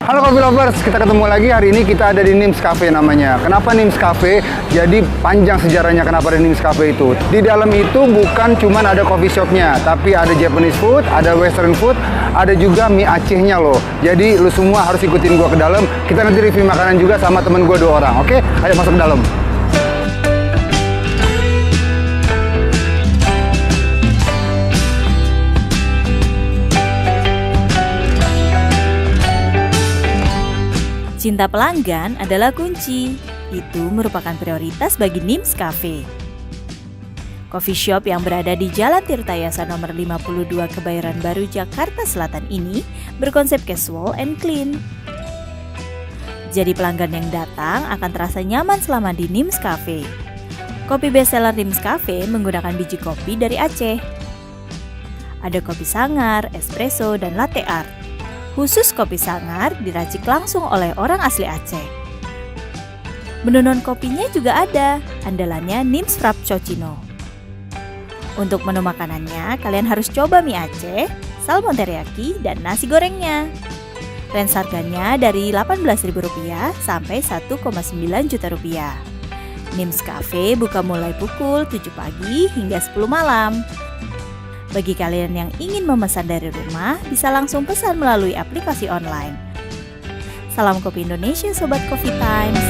Halo Coffee Lovers, kita ketemu lagi. Hari ini kita ada di Nims Cafe namanya. Kenapa Nims Cafe? Jadi panjang sejarahnya kenapa ada Nims Cafe itu. Di dalam itu bukan cuma ada coffee shopnya, tapi ada Japanese food, ada Western food, ada juga mie Acehnya loh. Jadi lu semua harus ikutin gua ke dalam. Kita nanti review makanan juga sama temen gua 2 orang. Oke, ayo masuk ke dalam. Cinta pelanggan adalah kunci. Itu merupakan prioritas bagi Nims Cafe. Coffee shop yang berada di Jalan Tirtayasa nomor 52 Kebayoran Baru, Jakarta Selatan ini berkonsep casual and clean. Jadi pelanggan yang datang akan terasa nyaman selama di Nims Cafe. Kopi bestseller Nims Cafe menggunakan biji kopi dari Aceh. Ada kopi sangar, espresso, dan latte art. Khusus kopi sangar diracik langsung oleh orang asli Aceh. Menu non kopinya juga ada, andalannya Nims Frappuccino. Untuk menu makanannya, kalian harus coba mie Aceh, salmon teriyaki, dan nasi gorengnya. Range harganya dari Rp18.000 sampai Rp1,9 juta. Nims Cafe buka mulai pukul 7 pagi hingga 10 malam. Bagi kalian yang ingin memesan dari rumah, bisa langsung pesan melalui aplikasi online. Salam Kopi Indonesia, Sobat Coffee Times.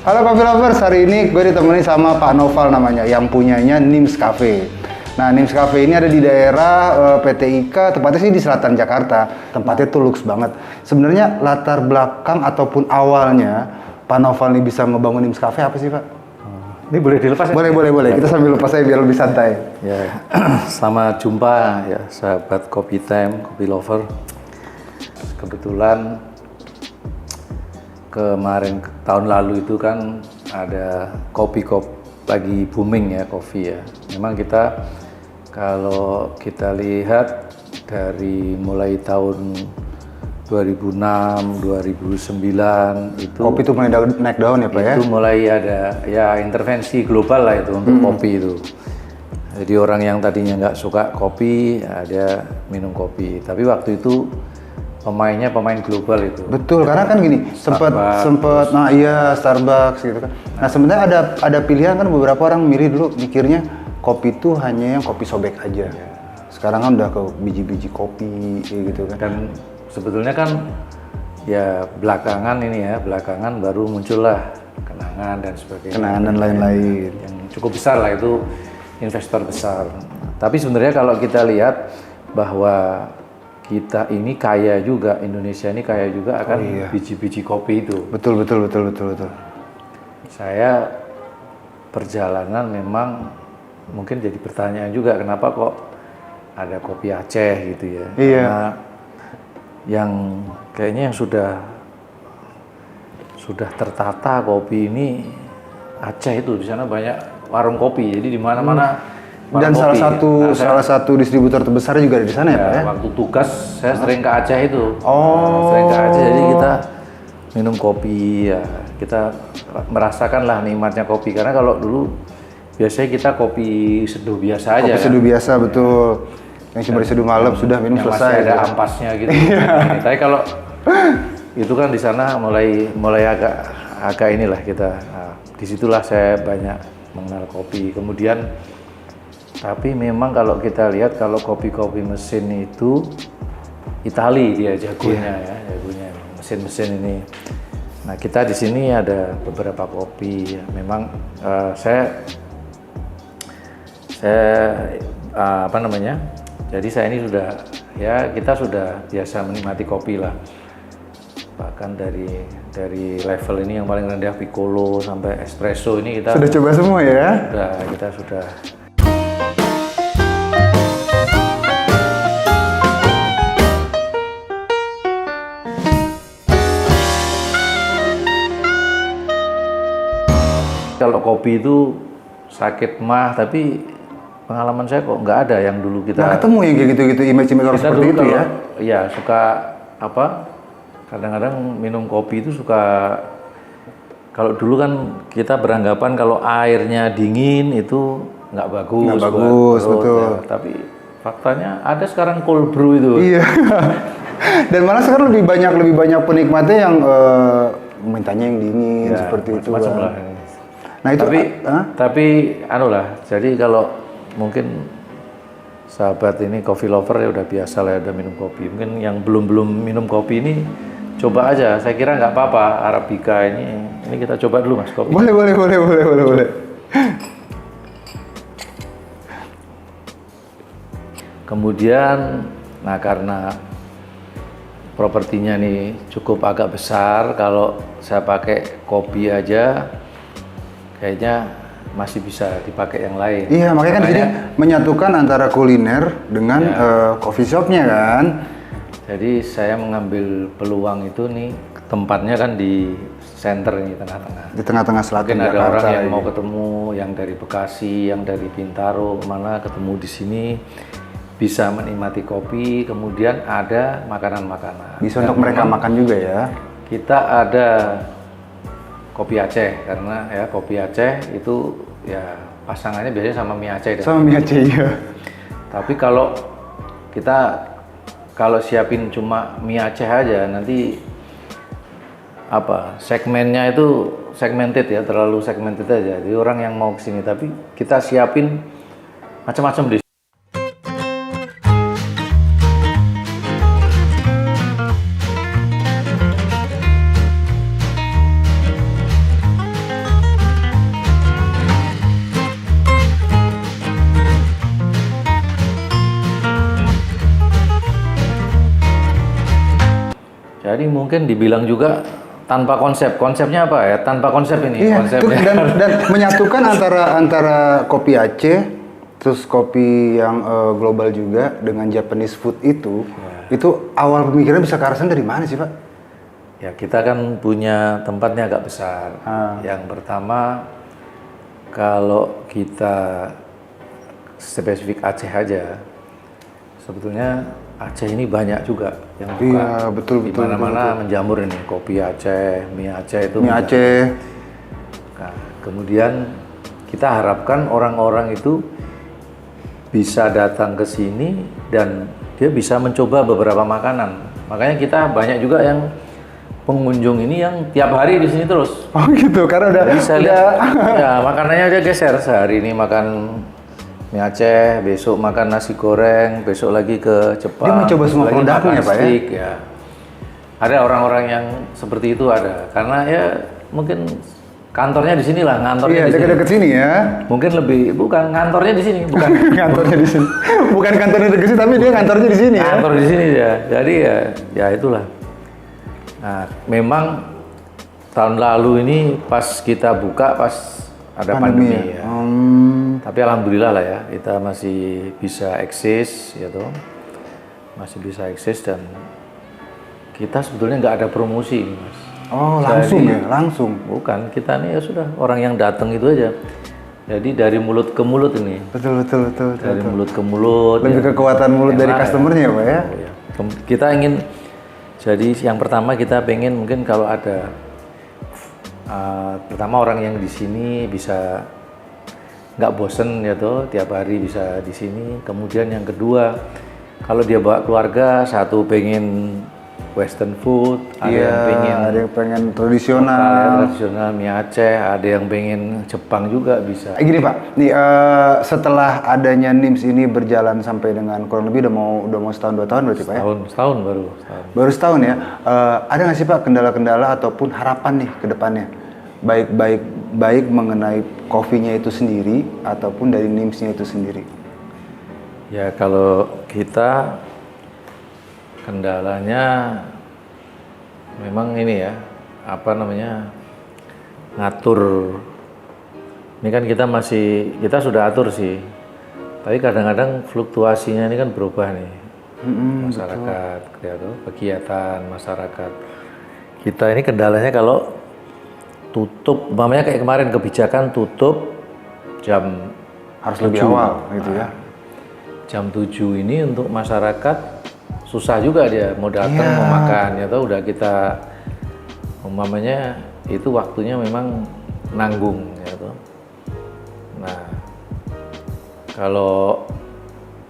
Halo Coffee Lovers, hari ini gue ditemani sama Pak Noval namanya, yang punyanya Nims Cafe. Nah, Nims Cafe ini ada di daerah PT IKA, tepatnya sih di selatan Jakarta. Tempatnya tuh luks banget. Sebenarnya latar belakang ataupun awalnya Pak Noval ini bisa ngebangun Nims Cafe apa sih Pak? Ini boleh dilepas ya? Boleh. Kita sambil lepas aja biar lebih santai. Ya, selamat jumpa ya sahabat Coffee Time, Coffee Lover. Kebetulan kemarin tahun lalu itu kan ada kopi lagi booming ya, kopi ya. Memang kita kalau kita lihat dari mulai tahun 2006, 2009 itu kopi itu mulai naik daun ya Pak ya? Itu mulai ada ya intervensi global lah itu untuk kopi itu. Jadi orang yang tadinya nggak suka kopi, ya dia minum kopi. Tapi waktu itu pemainnya pemain global itu. Betul, karena kan gini, sempet nah iya Starbucks gitu kan. Nah sebenarnya ada pilihan kan, beberapa orang dulu mikirnya kopi itu hanya yang kopi sobek aja. Sekarang kan udah ke biji-biji kopi gitu kan. Dan sebetulnya kan ya belakangan baru muncullah kenangan dan sebagainya. Kenangan dan lain-lain. Yang cukup besar lah, itu investor besar. Tapi sebenarnya kalau kita lihat bahwa kita ini kaya juga, Indonesia ini kaya juga akan biji-biji kopi itu. Betul. Saya perjalanan memang mungkin jadi pertanyaan juga, kenapa kok ada kopi Aceh gitu ya. Iya. Karena yang kayaknya yang sudah tertata kopi ini Aceh itu, di sana banyak warung kopi, jadi di mana-mana dan kopi. salah satu distributor terbesar juga di sana ya Pak ya? Waktu tugas saya sering ke Aceh itu. Sering ke Aceh, jadi kita minum kopi ya, kita merasakanlah nikmatnya kopi. Karena kalau dulu biasanya kita kopi seduh biasa aja. Kopi seduh biasa, betul. Yang cuma diseduh malam sudah minum selesai. Masih ada ampasnya gitu. Tapi kalau itu kan di sana mulai agak inilah kita. Nah, disitulah saya banyak mengenal kopi. Kemudian tapi memang kalau kita lihat kalau kopi mesin itu Itali dia jagonya ya, jagonya mesin ini. Nah kita di sini ada beberapa kopi. Memang saya jadi saya ini kita sudah biasa menikmati kopi lah. Bahkan dari level ini yang paling rendah piccolo sampai espresso ini kita sudah coba semua ya? Kita sudah. Kalau kopi itu sakit mah, tapi pengalaman saya kok nggak ada yang dulu kita. Nggak ketemu yang kayak gitu-gitu, image-image orang seperti itu ya? Iya, suka kadang-kadang minum kopi itu suka kalau dulu kan kita beranggapan kalau airnya dingin itu nggak bagus. Nggak bagus, buat perut, betul. ya. Tapi faktanya ada sekarang cold brew itu. Iya. Dan malah sekarang lebih banyak penikmatnya yang mintanya yang dingin Ya, seperti itu. macam-macam Bang. lah. Nah itu Tapi anu lah, jadi kalau mungkin sahabat ini coffee lover ya udah biasa lah, udah minum kopi. Mungkin yang belum minum kopi ini coba aja. Saya kira nggak apa-apa Arabica ini kita coba dulu Mas kopi. boleh. Kemudian, nah karena propertinya nih cukup agak besar, kalau saya pakai kopi aja kayaknya masih bisa dipakai yang lain. Iya, makanya kan di sini menyatukan antara kuliner dengan coffee shopnya kan. Jadi saya mengambil peluang itu nih, tempatnya kan di center ini, tengah-tengah. Di tengah-tengah selatan Mungkin ada Jakarta orang yang ini. mau ketemu, yang dari Bekasi, yang dari Bintaro, kemana ketemu di sini, bisa menikmati kopi, kemudian ada makanan-makanan. Bisa Dan untuk mereka memang makan juga ya. Kita ada kopi Aceh, karena ya kopi Aceh itu ya pasangannya biasanya sama mie Aceh. Sama mie Aceh ya. Tapi kalau siapin cuma mie Aceh aja, nanti segmennya itu segmented ya, terlalu segmented aja. Jadi orang yang mau kesini, tapi kita siapin macam-macam di. Jadi mungkin dibilang juga tanpa konsep. Konsepnya apa ya? Tanpa konsep ini. Iya, konsepnya. dan menyatukan antara kopi Aceh, terus kopi yang global juga dengan Japanese food itu, itu awal pemikiran bisa ke arah sana dari mana sih Pak? Ya kita kan punya tempatnya agak besar. Yang pertama, kalau kita spesifik Aceh aja, sebetulnya Aceh ini banyak juga yang buka. Iya, betul. Di mana-mana menjamur ini, kopi Aceh, mie Aceh itu. Mie Aceh. Nah, kemudian kita harapkan orang-orang itu bisa datang ke sini dan dia bisa mencoba beberapa makanan. Makanya kita banyak juga yang pengunjung ini yang tiap hari di sini terus. Oh gitu, karena udah Bisa lihat, ya makanannya dia geser. Sehari ini makan mie Aceh, besok makan nasi goreng, besok lagi ke Jepang. Dia mencoba semua lagi produknya, makan Pak, ya? steak, ya. Ada orang-orang yang seperti itu ada, karena ya mungkin kantornya di sini lah, ngantornya Iya, di sini. dekat-dekat sini ya. Mungkin bukan ngantornya di sini, bukan Kantornya di sini. Bukan kantornya dekat sini, tapi dia kantornya di sini ya. kantor di sini ya. Jadi ya itulah. Nah, memang tahun lalu ini pas kita buka pas ada pandemi ya. Tapi alhamdulillah lah ya, kita masih bisa eksis ya toh. Masih bisa eksis dan kita sebetulnya nggak ada promosi ini, Mas. Oh, langsung Jadi, ya, langsung. Bukan, kita nih ya sudah orang yang datang itu aja. Jadi dari mulut ke mulut ini. Betul. Dari mulut ke mulut. Lebih ya. kekuatan mulut dari Enak, customernya ya Pak ya. Oh, ya. Kita ingin, jadi yang pertama kita pengen mungkin kalau ada pertama orang yang di sini bisa nggak bosen ya tuh, tiap hari bisa di sini. Kemudian yang kedua, kalau dia bawa keluarga, satu pengen western food, ada yang pengen lokal, ya, tradisional. tradisional mie Aceh, ada yang pengen Jepang juga bisa. Gini Pak, nih setelah adanya NIMS ini berjalan sampai dengan kurang lebih udah mau setahun 2 tahun berarti Pak ya? Setahun baru. Baru setahun ya. Ada nggak sih Pak kendala-kendala ataupun harapan nih ke depannya? Baik mengenai kopinya itu sendiri ataupun dari NIMS-nya itu sendiri. Ya kalau kita kendalanya memang ini ya, ngatur. Ini kan kita sudah atur sih, tapi kadang-kadang fluktuasinya ini kan berubah nih. Masyarakat, kegiatan masyarakat. Kita ini kendalanya kalau tutup, umpamanya kayak kemarin kebijakan tutup jam Harus lebih awal gitu ya. Jam 7 ini untuk masyarakat susah juga dia mau datang mau makan ya tahu udah kita umpamanya itu waktunya memang nanggung ya toh. Nah, kalau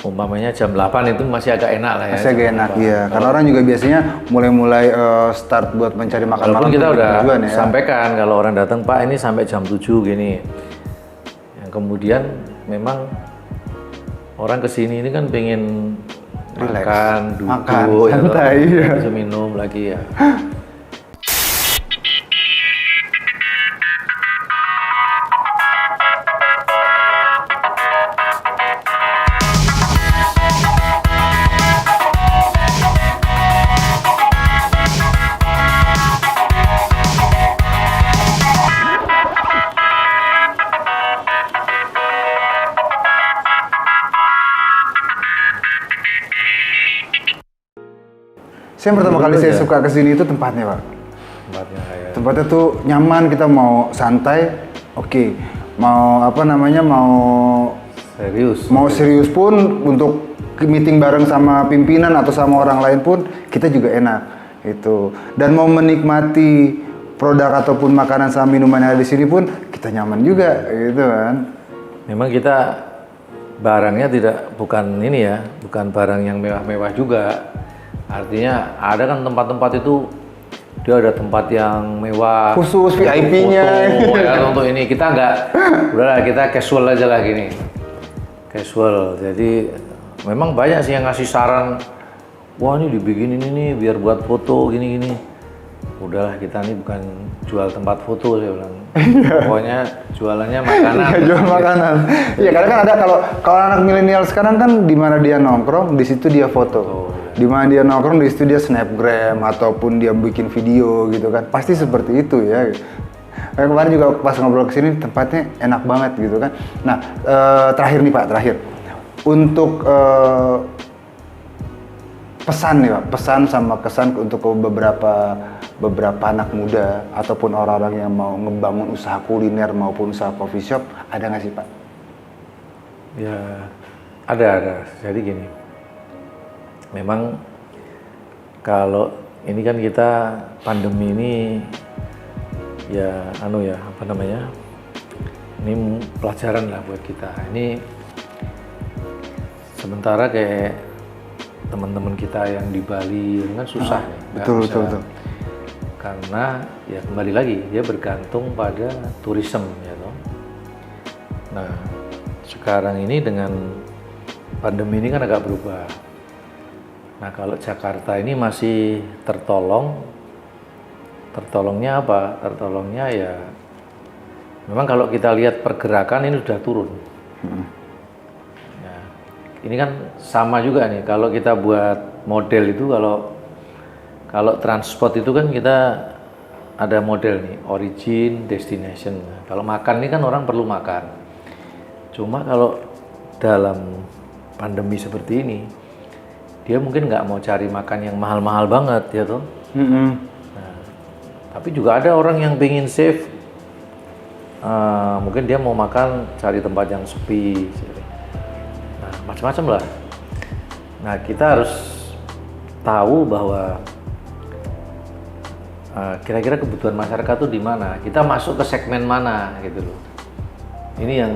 umpamanya jam 8 itu masih agak enak lah ya. Masih agak enak, iya. Karena orang juga biasanya mulai start buat mencari makan malam. Walaupun kita udah tujuan, ya. sampaikan kalau orang datang, Pak ini sampai jam 7 gini. Yang kemudian memang orang kesini ini kan pengen Relax. makan, duduk, Makan, ya toh. santai, iya. Bisa minum lagi ya. Saya pertama kali saya suka kesini itu tempatnya, Pak. Tempatnya kayak Tempatnya tuh nyaman, kita mau santai, oke. Mau apa namanya, serius. mau serius pun untuk meeting bareng sama pimpinan atau sama orang lain pun kita juga enak itu. Dan mau menikmati produk ataupun makanan sama minuman yang ada di sini pun kita nyaman juga gitu kan. Memang kita barangnya bukan ini ya, bukan barang yang mewah-mewah juga. Artinya ada kan tempat-tempat itu dia ada tempat yang mewah, Khusus VIP-nya. Ya, untuk ini kita nggak, udahlah kita casual aja lah gini, casual. Jadi memang banyak sih yang ngasih saran, wah ini dibikinin ini biar buat foto gini-gini. Udahlah kita ini bukan jual tempat foto saya bilang. Pokoknya jualannya makanan. Jual makanan. Iya, karena kan ada kalau anak milenial sekarang kan di mana dia nongkrong, di situ dia foto. Di mana dia nongkrong, di situ dia snapgram ataupun dia bikin video gitu kan. Pasti seperti itu ya. Kemarin juga pas ngobrol kesini tempatnya enak banget gitu kan. Nah, terakhir nih Pak, untuk pesan nih Pak, pesan sama kesan untuk beberapa anak muda ataupun orang-orang yang mau ngebangun usaha kuliner maupun usaha coffee shop, ada nggak sih Pak? Ya ada. Jadi gini, memang kalau ini kan kita pandemi ini ya ini pelajaran lah buat kita. Ini sementara kayak teman-teman kita yang di Bali kan susah nih, nggak bisa. Betul. Karena ya kembali lagi dia bergantung pada tourism ya toh. Nah sekarang ini dengan pandemi ini kan agak berubah. Nah kalau Jakarta ini masih tertolongnya apa? Tertolongnya ya memang kalau kita lihat pergerakan ini sudah turun. Nah, ini kan sama juga nih kalau kita buat model itu kalau transport itu kan kita ada model nih origin, destination. Kalau makan ini kan orang perlu makan. Cuma kalau dalam pandemi seperti ini dia mungkin nggak mau cari makan yang mahal-mahal banget ya toh. Nah, tapi juga ada orang yang pengen save, mungkin dia mau makan cari tempat yang sepi, nah macam-macam lah. Nah kita harus tahu bahwa kira-kira kebutuhan masyarakat tuh di mana, kita masuk ke segmen mana gitu loh. Ini yang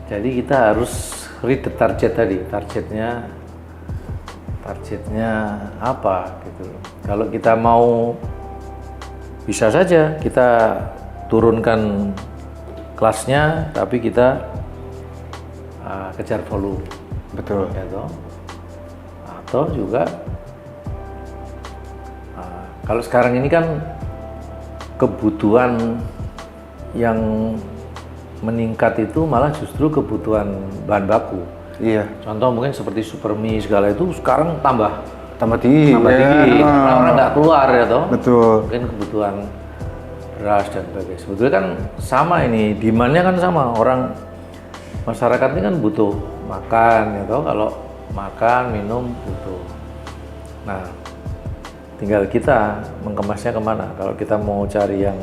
jadi kita harus read the target tadi, targetnya apa gitu. Kalau kita mau bisa saja kita turunkan kelasnya, tapi kita kejar volume. Betul. Gitu. Atau juga kalau sekarang ini kan kebutuhan yang meningkat itu malah justru kebutuhan bahan baku. Iya. Contoh mungkin seperti supermie segala itu sekarang tambah tinggi. karena orang nggak keluar ya toh. Betul. Mungkin kebutuhan beras dan sebagainya. Sebetulnya kan sama ini, demand-nya kan sama. Orang masyarakat ini kan butuh makan ya toh. Kalau makan, minum butuh. Nah, tinggal kita mengemasnya kemana. Kalau kita mau cari yang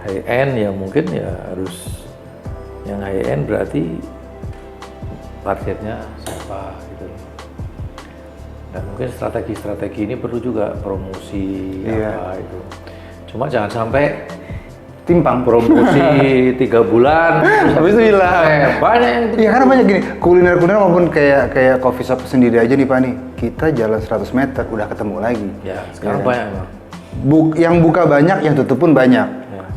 high end ya mungkin ya harus yang high end berarti targetnya siapa gitu. Dan mungkin strategi-strategi ini perlu juga promosi apa itu. Cuma jangan sampai Timpang. promosi 3 bulan terus Habis itu hilang. banyak yang Iya karena banyak gini, kuliner-kuliner maupun kayak coffee shop sendiri aja nih Pak nih. Kita jalan 100 meter udah ketemu lagi. ya sekarang Ya kan? banyak emang. Yang buka banyak, yang tutup pun banyak.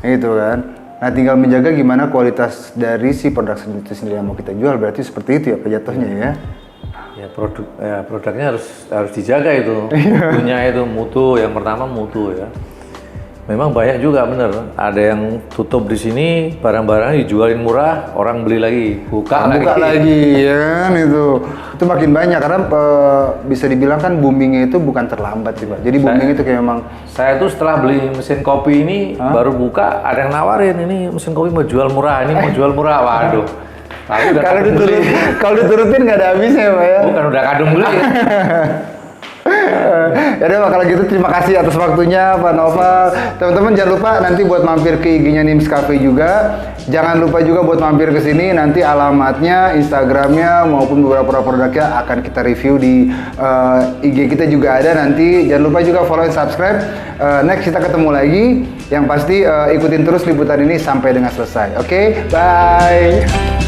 Gitu kan. Nah tinggal menjaga gimana kualitas dari si produk itu sendiri yang mau kita jual. Berarti seperti itu ya Pak jatuhnya ya. Ya produknya harus dijaga itu. Mutunya itu mutu, yang pertama mutu ya. Memang banyak juga bener, ada yang tutup di sini, barang-barangnya dijualin murah, orang beli lagi, buka lagi ya kan itu makin banyak karena bisa dibilang kan boomingnya itu bukan terlambat sih Pak. Jadi booming itu kayak memang Saya tuh setelah beli mesin kopi ini baru buka, ada yang nawarin ini mesin kopi mau jual murah, ini mau jual murah, waduh. Tapi udah kalau diturutin nggak ada habisnya Pak ya. bukan udah kadung beli. Ya udah Pak, kalau gitu terima kasih atas waktunya Pak Noval. Teman-teman jangan lupa nanti buat mampir ke IG-nya Nims Cafe juga. Jangan lupa juga buat mampir ke sini, nanti alamatnya, Instagramnya maupun beberapa produknya akan kita review di IG kita juga ada nanti. Jangan lupa juga follow dan subscribe. Next kita ketemu lagi. Yang pasti ikutin terus liputan ini sampai dengan selesai. Oke, bye.